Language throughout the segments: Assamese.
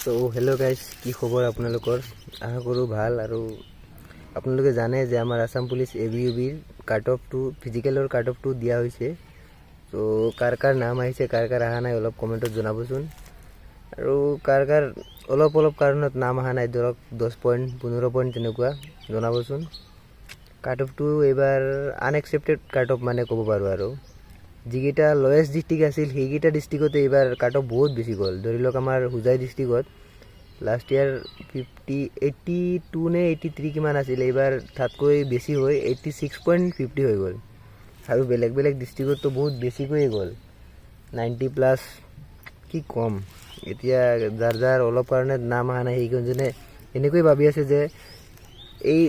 সো হেল্ল' গাইজ, কি খবৰ আপোনালোকৰ? আশা কৰোঁ ভাল। আৰু আপোনালোকে জানে যে আমাৰ আসাম পুলিচ ABUBৰ কাট অফটো ফিজিকেলৰ কাট অফটো দিয়া হৈছে। ত' কাৰ কাৰ নাম আহিছে, কাৰ কাৰ অহা নাই অলপ কমেণ্টত জনাবচোন। আৰু কাৰ কাৰ অলপ কাৰণত নাম অহা নাই, ধৰক 10 পইণ্ট 15 পইণ্ট তেনেকুৱা জনাবচোন। কাট অফটো এইবাৰ আনএক্সপেক্টেড কাট অফ মানে ক'ব পাৰোঁ। আৰু যিকেইটা লয়েষ্ট ডিষ্ট্ৰিক্ট আছিল সেইকেইটা ডিষ্ট্ৰিক্টতে এইবাৰ কাট অফ বহুত বেছি গ'ল। ধৰি লওক আমাৰ হোজাই ডিষ্ট্ৰিক্টত লাষ্ট ইয়াৰ 82 নে 83 কিমান আছিল, এইবাৰ তাতকৈ বেছি হৈ 86.50 হৈ গ'ল। আৰু বেলেগ ডিষ্ট্ৰিক্টতো বহুত বেছিকৈয়ে গ'ল, 90+। কি ক'ম এতিয়া, যাৰ অলপ কাৰণে নাম অহা নাই সেইজনে এনেকৈ ভাবি আছে যে এই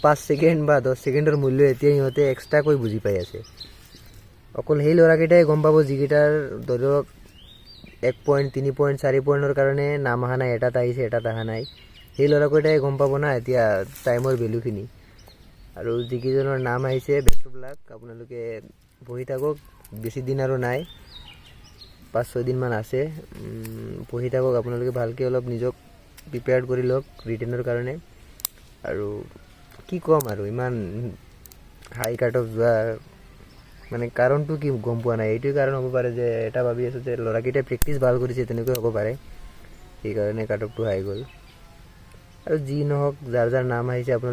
5 ছেকেণ্ড বা 10 ছেকেণ্ডৰ মূল্য এতিয়া সিহঁতে এক্সট্ৰাকৈ বুজি পাই আছে। অকল সেই ল'ৰাকেইটাই গম পাব যিকেইটাৰ ধৰক 1 পইণ্ট 3 পইণ্ট 4 পইণ্টৰ কাৰণে নাম অহা নাই, এটাত আহিছে এটাত অহা নাই। সেই ল'ৰাকেইটাই গম পাব না এতিয়া টাইমৰ ভেলুখিনি। আৰু যিকেইজনৰ নাম আহিছে বেষ্ট অফ লাক, আপোনালোকে পঢ়ি থাকক। বেছি দিন আৰু নাই, 5-6 দিনমান আছে। পঢ়ি থাকক আপোনালোকে ভালকৈ, অলপ নিজক প্ৰিপেয়াৰ্ড কৰি লওক ৰিটেনৰ কাৰণে। আৰু কি ক'ম আৰু, ইমান হাই কাট অফ যোৱা মানে কাৰণটো কি গম পোৱা নাই। এইটোৱে কাৰণ হ'ব পাৰে যে এটা ভাবি আছোঁ যে ল'ৰাকেইটাই প্ৰেক্টিচ ভাল কৰিছে, তেনেকৈ হ'ব পাৰে, সেইকাৰণে কাট অফটো হাই গ'ল। আৰু যি নহওক, যাৰ নাম আহিছে আপোনালোকে